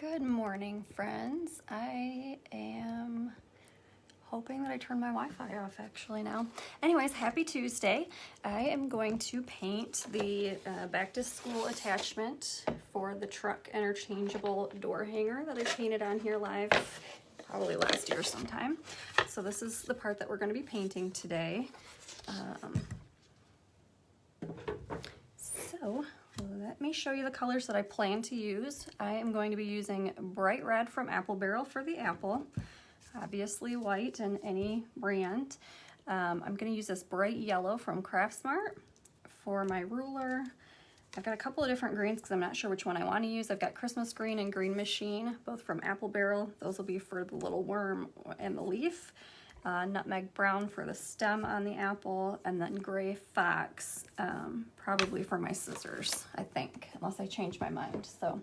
Good morning, friends. I am hoping that I turned my Wi-Fi off actually now. Anyways, happy Tuesday. I am going to paint the back to school attachment for the truck interchangeable door hanger that I painted on here live probably last year sometime. So this is the part that we're going to be painting today. So let me show you the colors that I plan to use. I am going to be using bright red from Apple Barrel for the apple, obviously white in any brand. I'm going to use this bright yellow from Craftsmart for my ruler. I've got a couple of different greens because I'm not sure which one I want to use. I've got Christmas green and green machine, both from Apple Barrel. Those will be for the little worm and the leaf. Nutmeg brown for the stem on the apple, and then gray fox, probably for my scissors, I think, unless I change my mind. So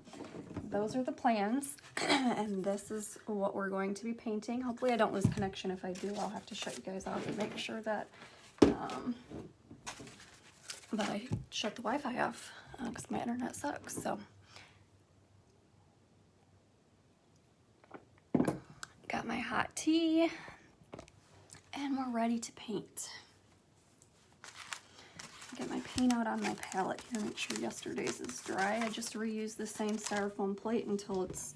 those are the plans, and this is what we're going to be painting. Hopefully I don't lose connection. If I do, I'll have to shut you guys off and make sure that that I shut the Wi-Fi off because my internet sucks. So got my hot tea. And we're ready to paint. Get my paint out on my palette here, make sure yesterday's is dry. I just reused the same styrofoam plate until it's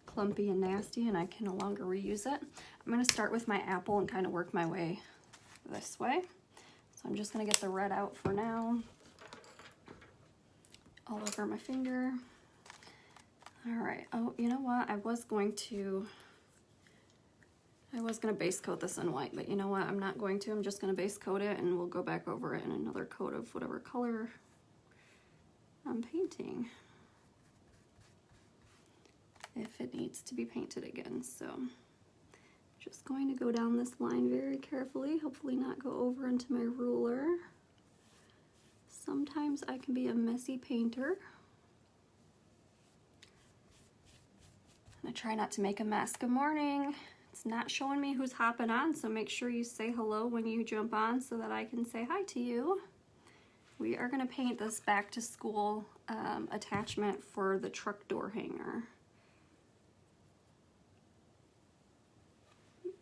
clumpy and nasty and I can no longer reuse it. I'm gonna start with my apple and kind of work my way this way. So I'm just gonna get the red out for now. All over my finger. All right, oh, you know what? I was gonna base coat this in white, but you know what? I'm not going to. I'm just going to base coat it and we'll go back over it in another coat of whatever color I'm painting if it needs to be painted again. So just going to go down this line very carefully, hopefully not go over into my ruler. Sometimes I can be a messy painter. I try not to make a mess. Good morning. It's not showing me who's hopping on, so make sure you say hello when you jump on so that I can say hi to you. We are going to paint this back to school attachment for the truck door hanger.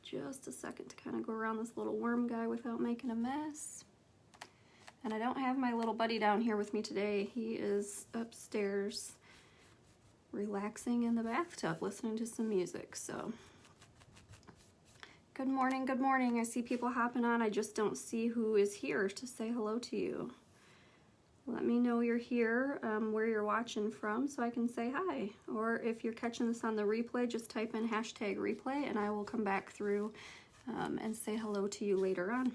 Just a second to kind of go around this little worm guy without making a mess. And I don't have my little buddy down here with me today. He is upstairs relaxing in the bathtub listening to some music, so... Good morning, good morning. I see people hopping on. I just don't see who is here to say hello to you. Let me know you're here, where you're watching from so I can say hi. Or if you're catching this on the replay, just type in #replay and I will come back through and say hello to you later on.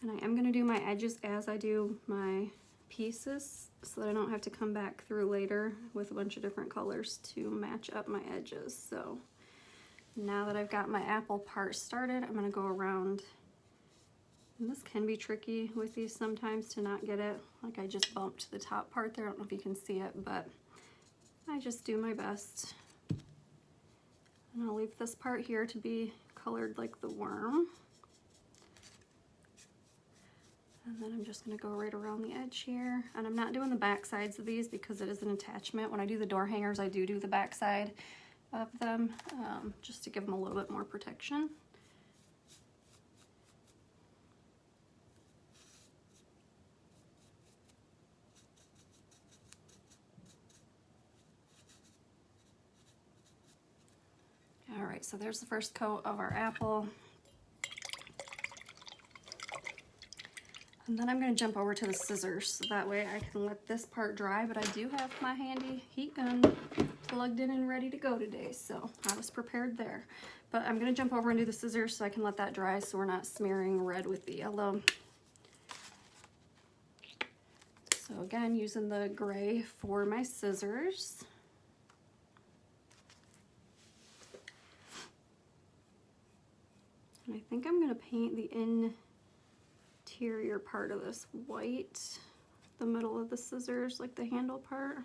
And I am going to do my edges as I do my pieces so that I don't have to come back through later with a bunch of different colors to match up my edges. So now that I've got my apple part started, I'm going to go around, and this can be tricky with these sometimes to not get it. Like I just bumped the top part there. I don't know if you can see it, but I just do my best. And I'll leave this part here to be colored like the worm. And then I'm just going to go right around the edge here. And I'm not doing the back sides of these because it is an attachment. When I do the door hangers, I do the back side of them just to give them a little bit more protection. All right, so there's the first coat of our apple. And then I'm going to jump over to the scissors so that way I can let this part dry, but I do have my handy heat gun plugged in and ready to go today, so I was prepared there. But I'm going to jump over and do the scissors so I can let that dry so we're not smearing red with the yellow. So again, using the gray for my scissors. And I think I'm going to paint the interior part of this white, the middle of the scissors, like the handle part.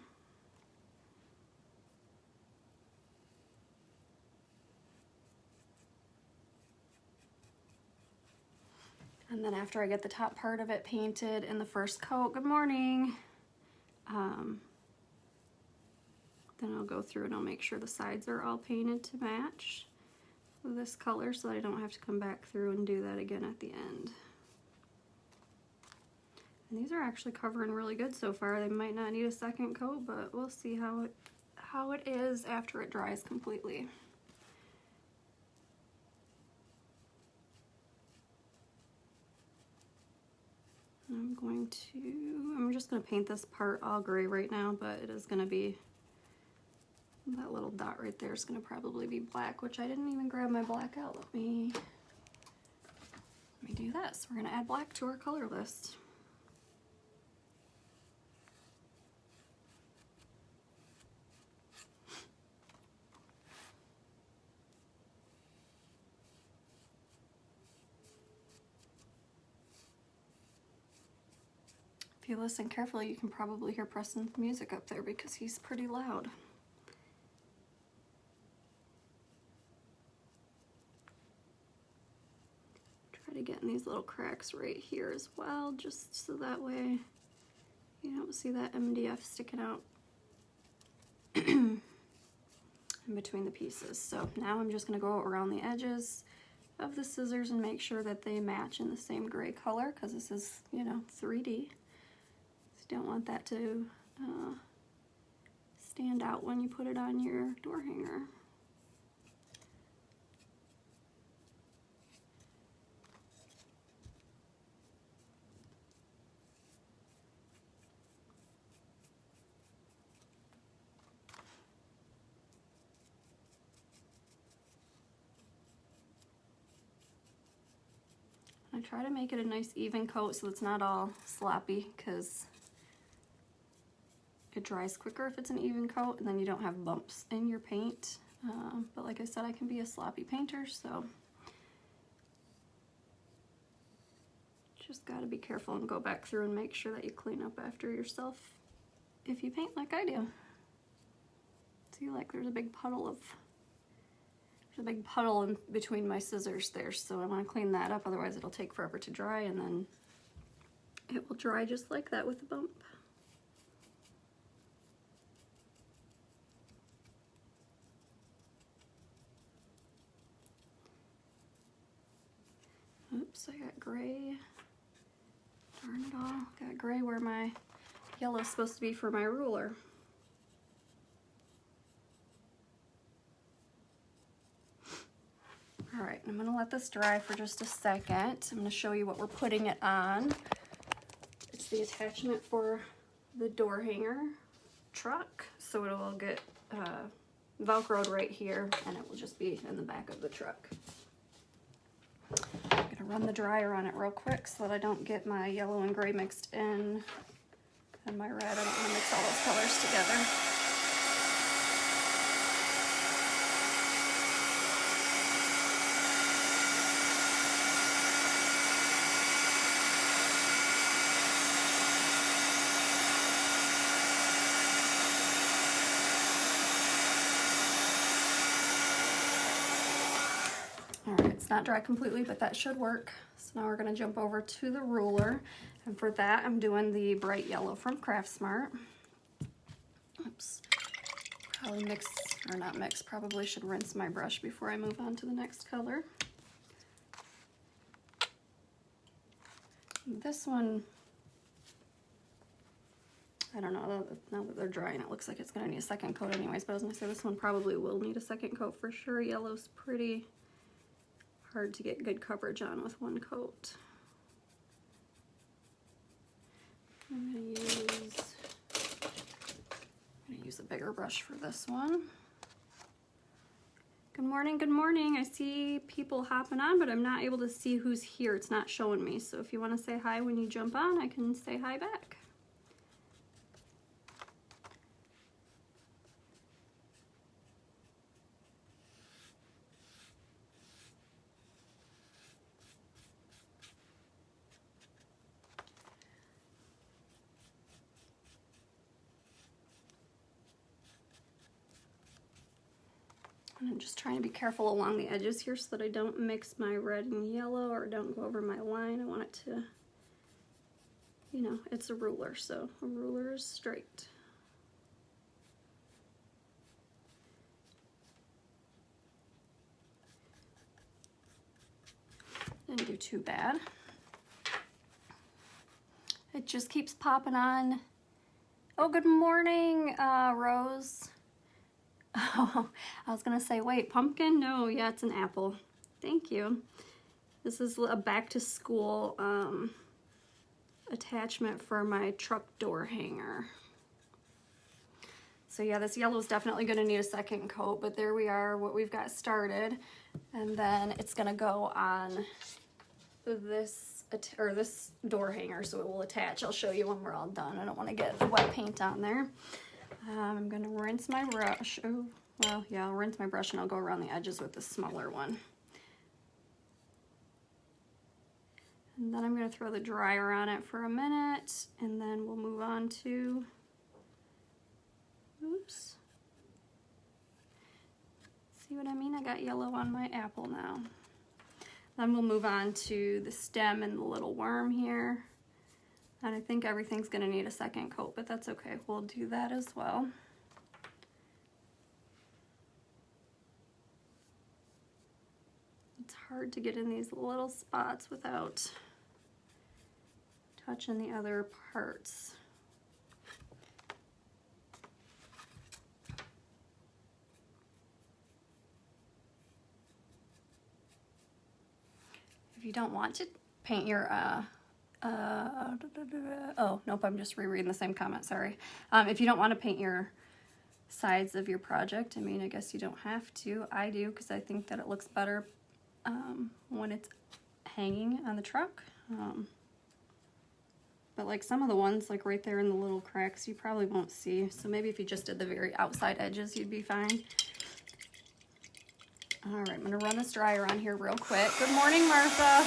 And then after I get the top part of it painted in the first coat, good morning, then I'll go through and I'll make sure the sides are all painted to match this color so that I don't have to come back through and do that again at the end. And these are actually covering really good so far. They might not need a second coat, but we'll see how it is after it dries completely. I'm just going to paint this part all gray right now, but it is going to be, that little dot right there is going to probably be black, which I didn't even grab my black out. Let me do this. We're going to add black to our color list. If you listen carefully, you can probably hear Preston's music up there because he's pretty loud. Try to get in these little cracks right here as well, just so that way you don't see that MDF sticking out in between the pieces. So now I'm just going to go around the edges of the scissors and make sure that they match in the same gray color, because this is, you know, 3D. So you don't want that to stand out when you put it on your door hanger. I try to make it a nice even coat so it's not all sloppy, because it dries quicker if it's an even coat, and then you don't have bumps in your paint. But like I said, I can be a sloppy painter, so just got to be careful and go back through and make sure that you clean up after yourself if you paint like I do. See, like there's a big puddle in between my scissors there, so I want to clean that up, otherwise it'll take forever to dry, and then it will dry just like that with a bump. Oops, I got gray. Darn it all. Got gray where my yellow's supposed to be for my ruler. All right, I'm gonna let this dry for just a second. I'm gonna show you what we're putting it on. It's the attachment for the door hanger truck, so it'll get Velcroed right here, and it will just be in the back of the truck. I'm gonna run the dryer on it real quick so that I don't get my yellow and gray mixed in, and my red. I don't want to mix all those colors together. It's not dry completely, but that should work. So now we're going to jump over to the ruler, and for that I'm doing the bright yellow from Craftsmart. Oops, probably mix, or not mix, probably should rinse my brush before I move on to the next color. This one, I don't know, now that they're drying it looks like it's going to need a second coat anyways, but I was going to say this one probably will need a second coat for sure. Yellow's pretty hard to get good coverage on with one coat. I'm gonna use a bigger brush for this one. Good morning, good morning. I see people hopping on, but I'm not able to see who's here. It's not showing me. So if you want to say hi when you jump on, I can say hi back. And I'm just trying to be careful along the edges here so that I don't mix my red and yellow or don't go over my line. I want it to, you know, it's a ruler, so a ruler is straight. Didn't do too bad. It just keeps popping on. Oh, good morning, Rose. Oh, I was gonna say, wait, pumpkin? No, yeah, it's an apple. Thank you. This is a back to school attachment for my truck door hanger. So yeah, this yellow is definitely gonna need a second coat, but there we are, what we've got started. And then it's gonna go on this door hanger, so it will attach. I'll show you when we're all done. I don't wanna get the wet paint on there. I'm gonna rinse my brush. Oh, well, yeah, I'll rinse my brush and I'll go around the edges with the smaller one. And then I'm gonna throw the dryer on it for a minute, and then we'll move on to, oops. See what I mean? I got yellow on my apple now. Then we'll move on to the stem and the little worm here. And I think everything's gonna need a second coat, but that's okay. We'll do that as well. It's hard to get in these little spots without touching the other parts. If you don't want to paint your oh, nope, I'm just rereading the same comment, sorry. If you don't want to paint your sides of your project, I mean, I guess you don't have to. I do, because I think that it looks better when it's hanging on the truck. But like some of the ones, like right there in the little cracks, you probably won't see. So maybe if you just did the very outside edges, you'd be fine. All right, I'm gonna run this dryer on here real quick. Good morning, Martha.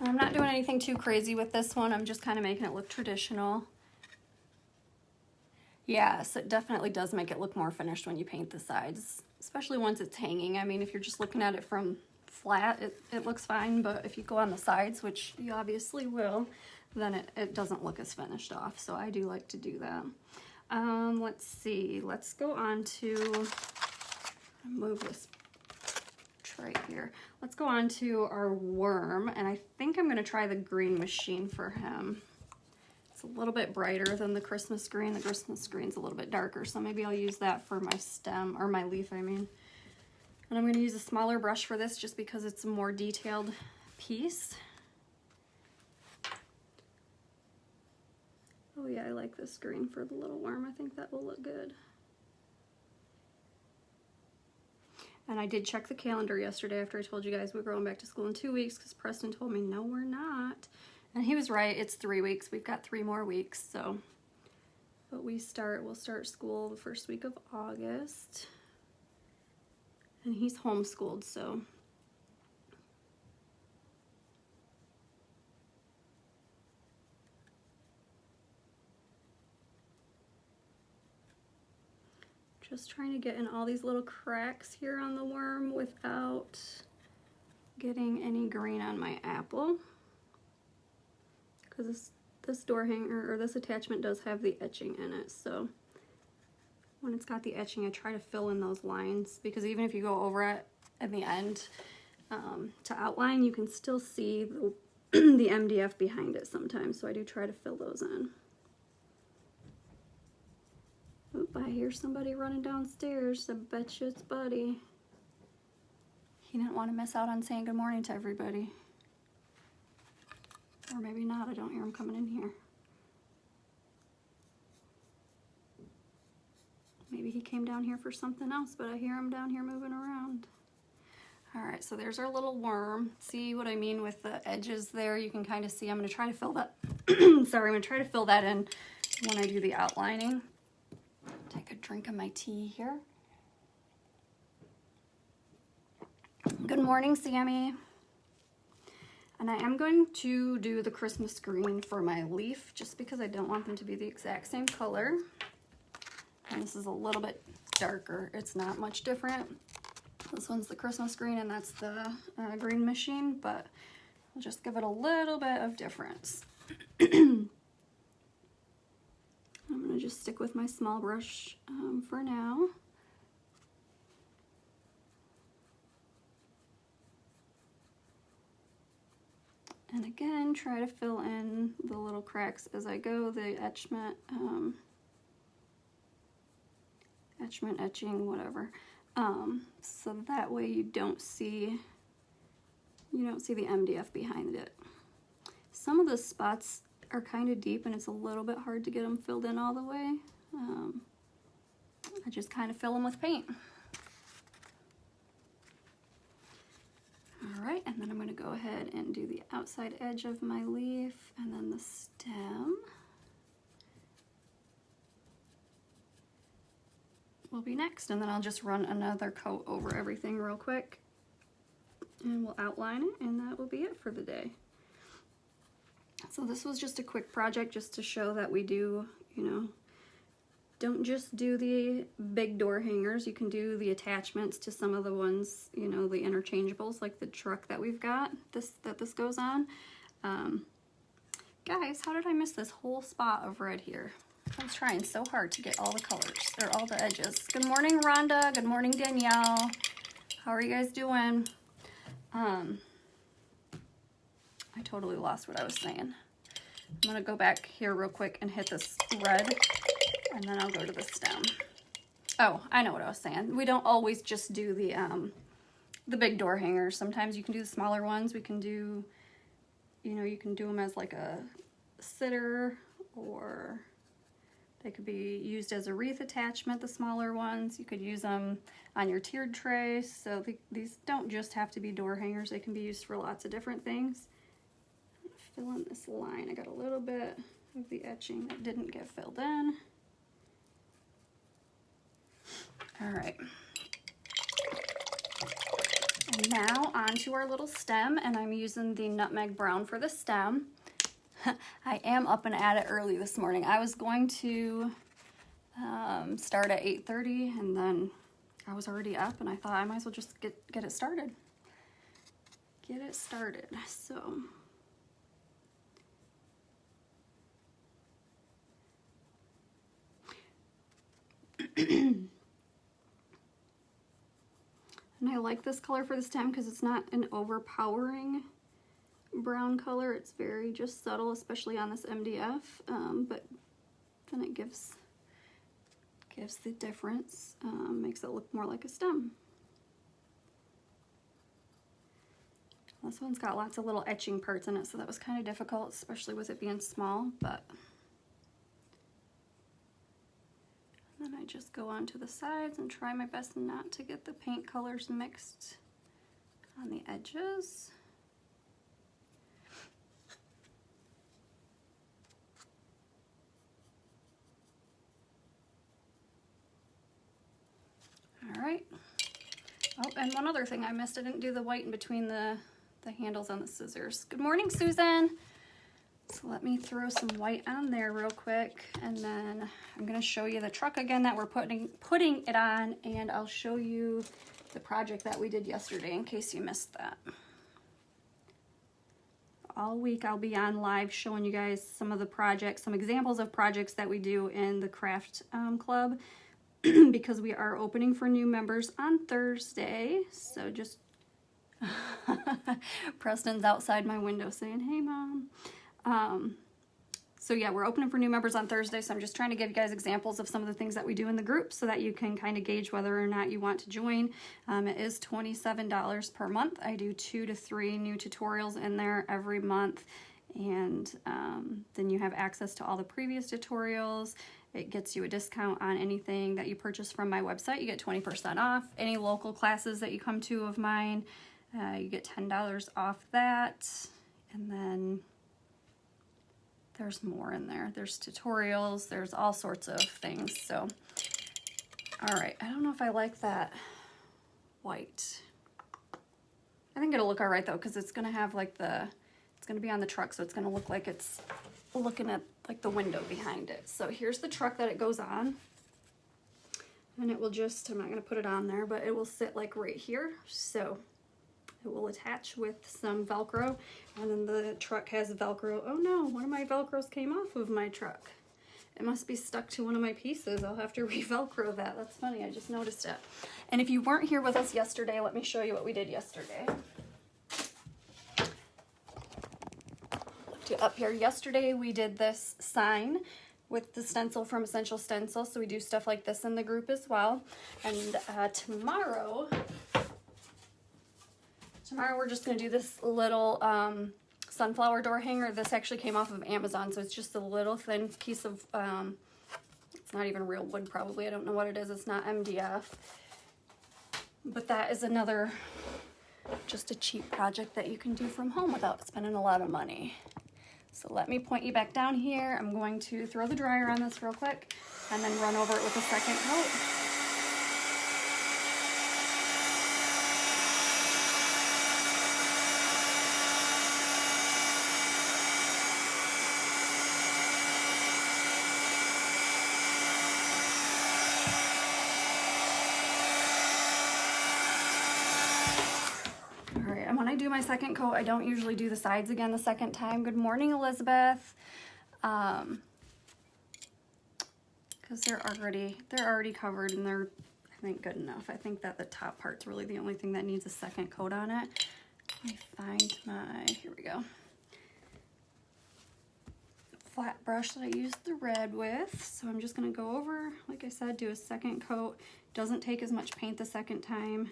I'm not doing anything too crazy with this one. I'm just kind of making it look traditional. Yes, it definitely does make it look more finished when you paint the sides, especially once it's hanging. I mean, if you're just looking at it from flat, it looks fine, but if you go on the sides, which you obviously will, then it doesn't look as finished off. So I do like to do that. Let's see, let's go on to, move this right here. Let's go on to our worm, and I think I'm going to try the green machine for him. It's a little bit brighter than the Christmas green. The Christmas green's a little bit darker, so maybe I'll use that for my stem, or my leaf, I mean. And I'm going to use a smaller brush for this just because it's a more detailed piece. Oh yeah, I like this green for the little worm. I think that will look good. And I did check the calendar yesterday after I told you guys we're going back to school in 2 weeks, because Preston told me, no, we're not. And he was right, it's 3 weeks. We've got 3 more weeks, so. But we'll start school the first week of August. And he's homeschooled, so. Just trying to get in all these little cracks here on the worm without getting any green on my apple. Because this door hanger, or this attachment, does have the etching in it, so when it's got the etching, I try to fill in those lines, because even if you go over it in the end to outline, you can still see the MDF behind it sometimes, so I do try to fill those in. Oop, I hear somebody running downstairs. I bet you it's Buddy. He didn't want to miss out on saying good morning to everybody. Or maybe not, I don't hear him coming in here. Maybe he came down here for something else, but I hear him down here moving around. All right, so there's our little worm. See what I mean with the edges there? You can kind of see. I'm going to try to fill that. Sorry, I'm going to try to fill that in when I do the outlining. Take a drink of my tea here. Good morning, Sammy. And I am going to do the Christmas green for my leaf just because I don't want them to be the exact same color. And this is a little bit darker. It's not much different. This one's the Christmas green and that's the green machine, but I'll just give it a little bit of difference. I'm gonna just stick with my small brush for now. And again, try to fill in the little cracks as I go, the etching, whatever. So that way you don't see the MDF behind it. Some of the spots are kind of deep and it's a little bit hard to get them filled in all the way. I just kind of fill them with paint. All right, and then I'm going to go ahead and do the outside edge of my leaf and then the stem will be next, and then I'll just run another coat over everything real quick and we'll outline it, and that will be it for the day. So this was just a quick project just to show that we do, don't just do the big door hangers. You can do the attachments to some of the ones, the interchangeables, like the truck that we've got, that this goes on. Guys, how did I miss this whole spot of red here? I was trying so hard to get all the colors, or all the edges. Good morning, Rhonda. Good morning, Danielle. How are you guys doing? I totally lost what I was saying. I'm gonna go back here real quick and hit this red, and then I'll go to the stem. Oh, I know what I was saying. We don't always just do the big door hangers. Sometimes you can do the smaller ones. We can do, you can do them as like a sitter, or they could be used as a wreath attachment, the smaller ones. You could use them on your tiered tray. So these don't just have to be door hangers. They can be used for lots of different things. Fill in this line. I got a little bit of the etching that didn't get filled in. All right. And now onto our little stem, and I'm using the nutmeg brown for the stem. I am up and at it early this morning. I was going to start at 8:30, and then I was already up, and I thought I might as well just get it started. Get it started. So and I like this color for the stem because it's not an overpowering brown color. It's very just subtle, especially on this MDF, but then it gives the difference, makes it look more like a stem. This one's got lots of little etching parts in it, so that was kind of difficult, especially with it being small, but then I just go on to the sides and try my best not to get the paint colors mixed on the edges. All right. Oh, and one other thing I missed, I didn't do the white in between the handles on the scissors. Good morning, Susan. So let me throw some white on there real quick, and then I'm going to show you the truck again that we're putting it on, and I'll show you the project that we did yesterday in case you missed that. All week I'll be on live showing you guys some of the projects, some examples of projects that we do in the craft club, because we are opening for new members on Thursday. So just Preston's outside my window saying, "Hey, Mom." So yeah, we're opening for new members on Thursday, so I'm just trying to give you guys examples of some of the things that we do in the group so that you can kind of gauge whether or not you want to join. It is $27 per month. I do 2 to 3 new tutorials in there every month, and then you have access to all the previous tutorials, It gets you a discount on anything that you purchase from my website. You get 20% off. Any local classes that you come to of mine, you get $10 off that. And then there's more in there. There's tutorials, there's all sorts of things. So, all right, I don't know if I like that white. I think it'll look all right though, because it's gonna have like it's gonna be on the truck, so it's gonna look like it's looking at like the window behind it. So here's the truck that it goes on. And it will just, I'm not gonna put it on there, but it will sit like right here. So it will attach with some Velcro, and then the truck has Velcro. Oh no, one of my Velcros came off of my truck. It must be stuck to one of my pieces. I'll have to re-Velcro that. That's funny, I just noticed it. And if you weren't here with us yesterday, let me show you what we did yesterday. Up here yesterday, we did this sign with the stencil from Essential Stencil. So we do stuff like this in the group as well. And tomorrow we're just going to do this little sunflower door hanger. This actually came off of Amazon, so it's just a little thin piece of, it's not even real wood probably. I don't know what it is. It's not MDF. But that is another, just a cheap project that you can do from home without spending a lot of money. So let me point you back down here. I'm going to throw the dryer on this real quick and then run over it with a second coat. When I do my second coat, I don't usually do the sides again the second time. Good morning, Elizabeth. Because they're already covered and they're, I think, good enough. I think that the top part's really the only thing that needs a second coat on it. Let me find my, here we go, flat brush that I used the red with. So I'm just gonna go over, like I said, do a second coat. Doesn't take as much paint the second time.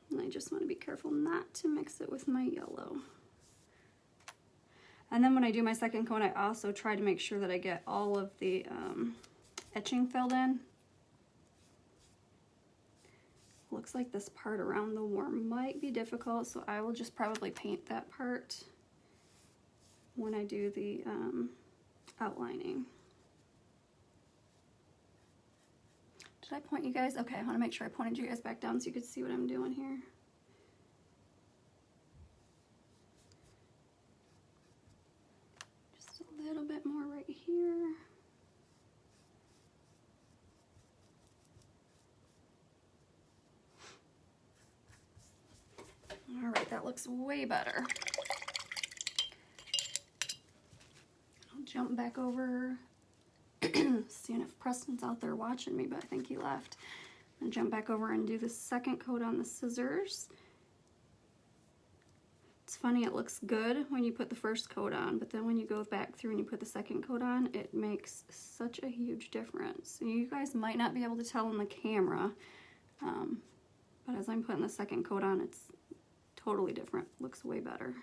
And I just want to be careful not to mix it with my yellow. And then when I do my second coat, I also try to make sure that I get all of the etching filled in. Looks like this part around the worm might be difficult, so I will just probably paint that part when I do the outlining. Did I point you guys? Okay, I want to make sure I pointed you guys back down so you could see what I'm doing here. Just a little bit more right here. All right, that looks way better. I'll jump back over. Seeing if Preston's out there watching me, but I think he left. And jump back over and do the second coat on the scissors. It's funny, it looks good when you put the first coat on, but then when you go back through and you put the second coat on, it makes such a huge difference. And you guys might not be able to tell on the camera, but as I'm putting the second coat on, it's totally different. Looks way better.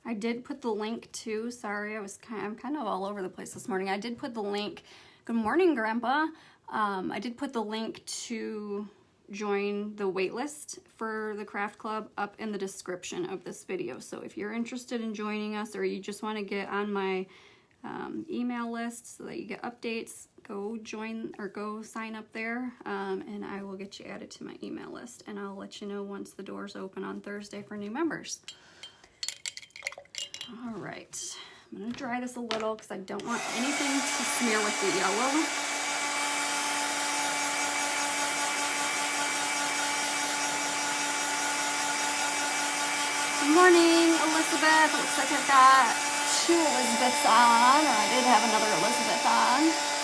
I did put the link to, sorry, I'm kind of all over the place this morning. I did put the link, good morning, Grandpa. I did put the link to join the waitlist for the craft club up in the description of this video. So if you're interested in joining us, or you just want to get on my email list so that you get updates, go join or go sign up there, and I will get you added to my email list, and I'll let you know once the doors open on Thursday for new members. All right, I'm gonna dry this a little because I don't want anything to smear with the yellow. Good morning, Elizabeth. Looks like I've got 2 Elizabeths on, or I did have another Elizabeth on.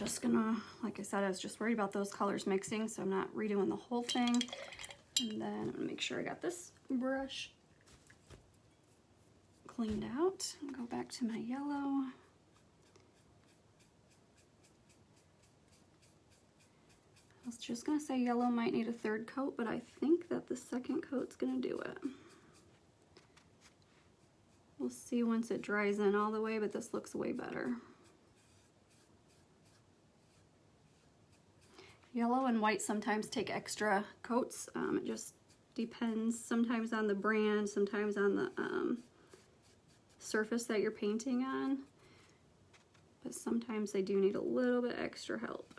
just gonna, like I said, I was just worried about those colors mixing, so I'm not redoing the whole thing. And then I'm gonna make sure I got this brush cleaned out. I'll go back to my yellow. I was just gonna say yellow might need a third coat, but I think that the second coat's gonna do it. We'll see once it dries in all the way, but this looks way better. Yellow and white sometimes take extra coats. It just depends sometimes on the brand, sometimes on the surface that you're painting on, but sometimes they do need a little bit extra help.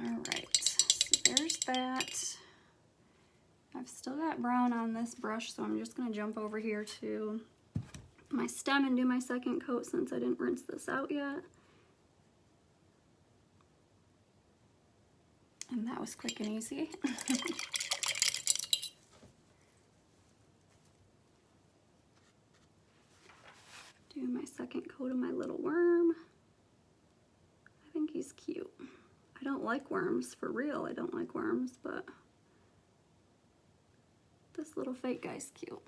Alright, so there's that. I've still got brown on this brush, so I'm just going to jump over here to my stem and do my second coat since I didn't rinse this out yet. And that was quick and easy. Do my second coat of my little worm. I think he's cute. I don't like worms, for real, I don't like worms, but this little fake guy's cute.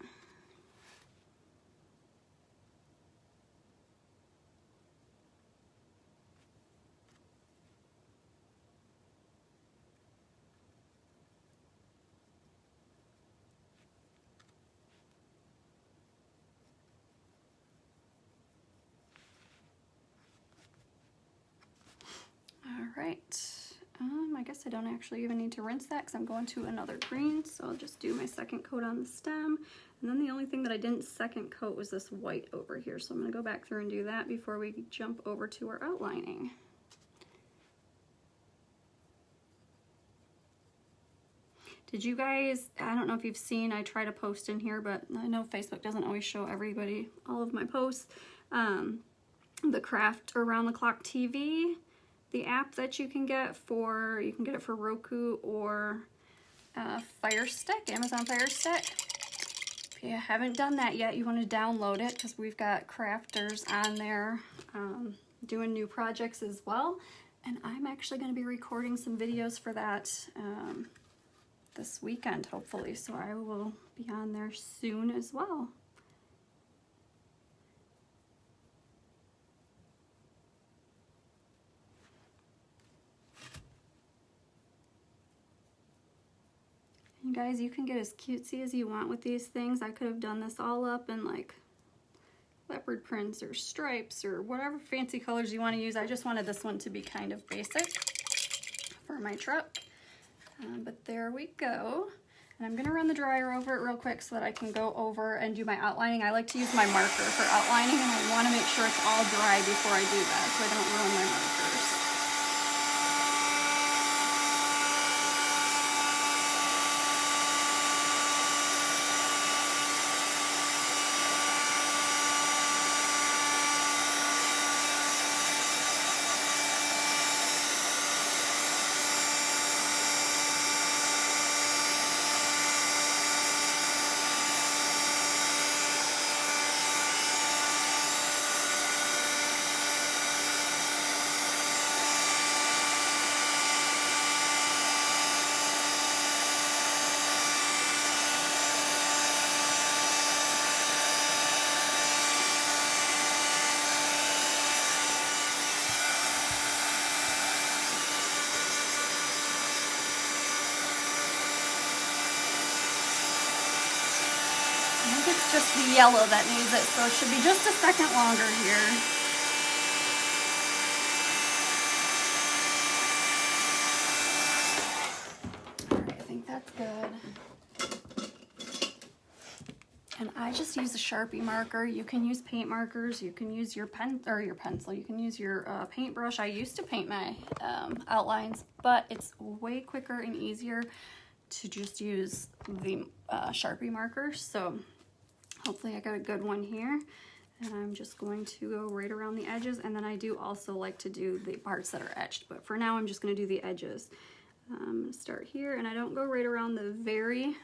Alright, I guess I don't actually even need to rinse that because I'm going to another green, so I'll just do my second coat on the stem. And then the only thing that I didn't second coat was this white over here, so I'm going to go back through and do that before we jump over to our outlining. Did you guys, I don't know if you've seen, I try to post in here, but I know Facebook doesn't always show everybody all of my posts. The Craft Around the Clock TV, the app that you can get for, you can get it for Roku or Fire Stick, Amazon Fire Stick. If you haven't done that yet, you want to download it because we've got crafters on there doing new projects as well. And I'm actually going to be recording some videos for that this weekend, hopefully. So I will be on there soon as well. You guys, you can get as cutesy as you want with these things. I could have done this all up in like leopard prints or stripes or whatever fancy colors you want to use. I just wanted this one to be kind of basic for my truck. But there we go. And I'm going to run the dryer over it real quick so that I can go over and do my outlining. I like to use my marker for outlining, and I want to make sure it's all dry before I do that so I don't ruin my markers. It's just the yellow that needs it, so it should be just a second longer here. Alright, I think that's good. And I just use a Sharpie marker. You can use paint markers, you can use your pen or your pencil, you can use your paintbrush. I used to paint my outlines, but it's way quicker and easier to just use the Sharpie markers. So Hopefully I got a good one here. And I'm just going to go right around the edges, and then I do also like to do the parts that are etched, but for now I'm just going to do the edges. I'm going to start here, and I don't go right around the very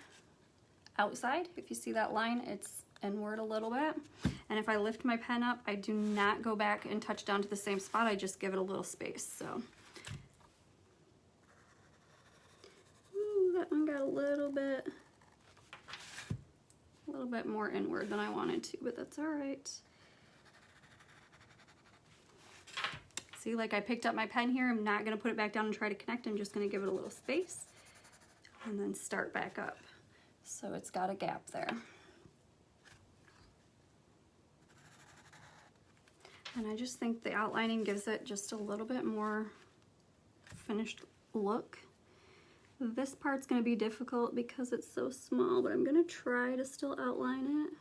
outside. If you see that line, it's inward a little bit. And if I lift my pen up, I do not go back and touch down to the same spot. I just give it a little space. So, ooh, that one got a little bit more inward than I wanted to, but that's all right. See, like I picked up my pen here. I'm not going to put it back down and try to connect. I'm just going to give it a little space and then start back up. So it's got a gap there. And I just think the outlining gives it just a little bit more finished look. This part's going to be difficult because it's so small, but I'm going to try to still outline it.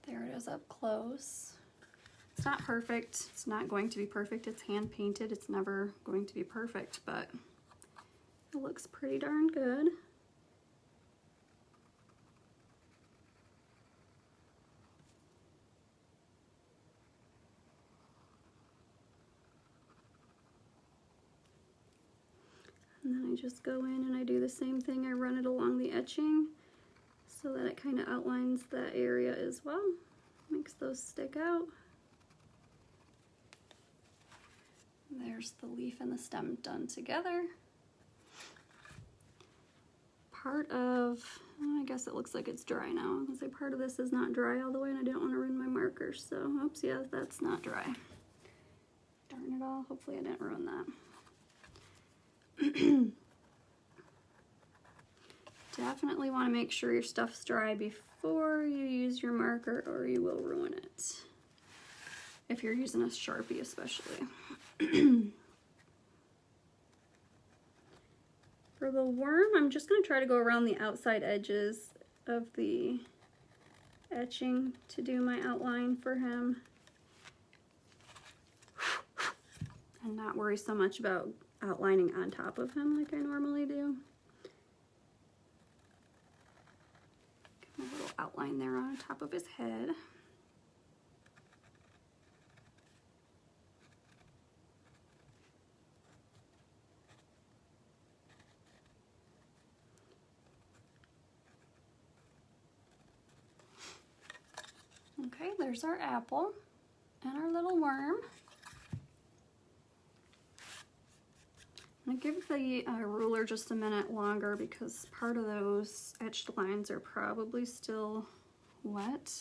There it is up close. It's not perfect. It's not going to be perfect. It's hand painted. It's never going to be perfect, but it looks pretty darn good. And then I just go in and I do the same thing. I run it along the etching so that it kind of outlines that area as well. Makes those stick out. There's the leaf and the stem done together. Part of, I guess it looks like it's dry now. I was gonna say part of this is not dry all the way and I didn't want to ruin my marker. So, oops, yeah, that's not dry. Darn it all, hopefully I didn't ruin that. Definitely want to make sure your stuff's dry before you use your marker or you will ruin it. If you're using a Sharpie especially. For the worm, I'm just going to try to go around the outside edges of the etching to do my outline for him. And not worry so much about outlining on top of him like I normally do. Give him a little outline there on top of his head. Okay, there's our apple and our little worm. I'm going to give the ruler just a minute longer because part of those etched lines are probably still wet.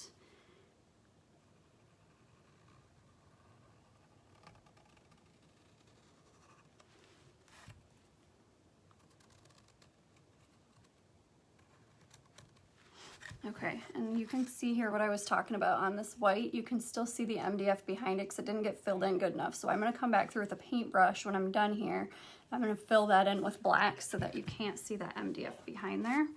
Okay, and you can see here what I was talking about on this white. You can still see the MDF behind it because it didn't get filled in good enough. So I'm going to come back through with a paintbrush when I'm done here. I'm going to fill that in with black so that you can't see that MDF behind there.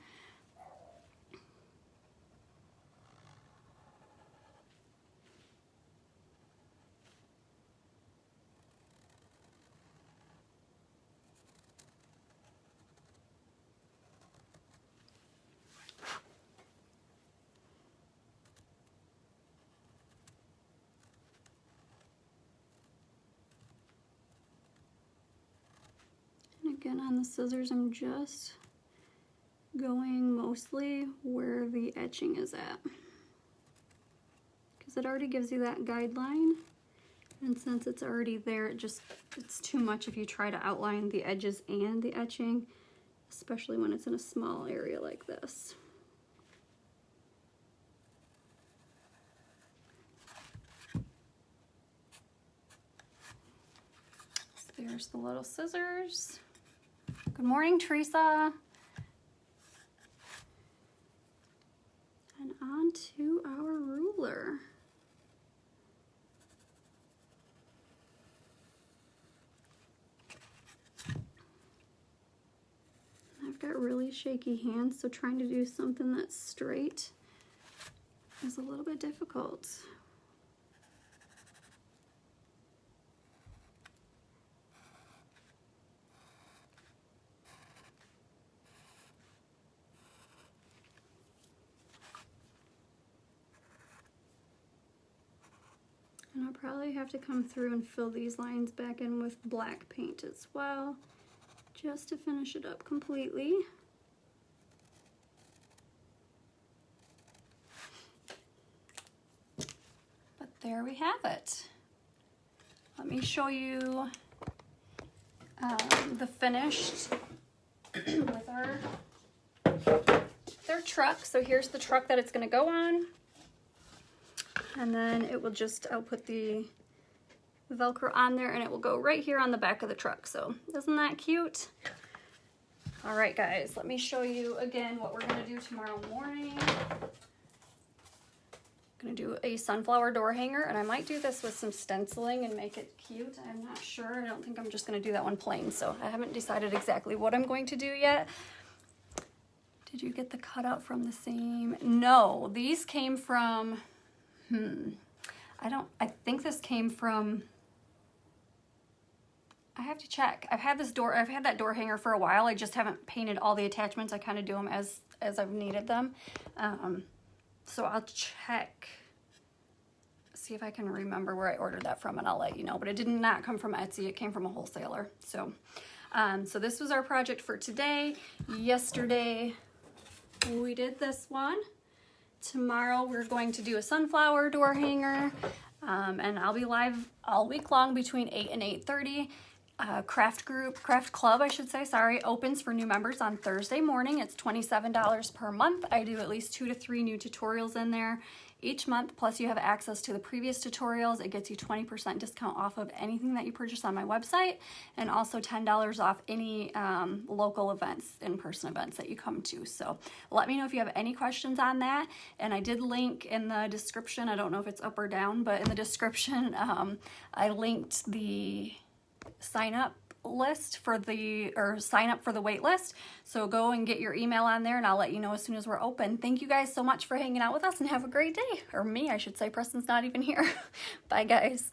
Again, on the scissors, I'm just going mostly where the etching is at because it already gives you that guideline, and since it's already there, it's too much if you try to outline the edges and the etching, especially when it's in a small area like this. So there's the little scissors. Good morning, Teresa. And on to our ruler. I've got really really shaky hands, so trying to do something that's straight is a little bit difficult. And I'll probably have to come through and fill these lines back in with black paint as well, just to finish it up completely. But there we have it. Let me show you the finished with their truck. So here's the truck that it's going to go on. And then it will just, I'll put the Velcro on there and it will go right here on the back of the truck. So isn't that cute? All right, guys, let me show you again what we're gonna do tomorrow morning. I'm gonna do a sunflower door hanger, and I might do this with some stenciling and make it cute. I'm not sure. I don't think I'm just gonna do that one plain. So I haven't decided exactly what I'm going to do yet. Did you get the cutout from the same? No, these came from, I think this came from, I have to check. I've had that door hanger for a while. I just haven't painted all the attachments. I kind of do them as I've needed them. So I'll check, see if I can remember where I ordered that from, and I'll let you know. But it did not come from Etsy. It came from a wholesaler. So, so this was our project for today. Yesterday, we did this one. Tomorrow we're going to do a sunflower door hanger, and I'll be live all week long between 8 and 8:30. Craft Club, I should say, sorry, opens for new members on Thursday morning. It's $27 per month. I do at least 2 to 3 new tutorials in there each month, plus you have access to the previous tutorials. It gets you 20% discount off of anything that you purchase on my website, and also $10 off any local events, in-person events that you come to. So let me know if you have any questions on that. And I did link in the description, I don't know if it's up or down, but in the description I linked the sign up for the wait list. So go and get your email on there, and I'll let you know as soon as we're open. Thank you guys so much for hanging out with us, and have a great day. Or me, I should say. Preston's not even here. Bye, guys.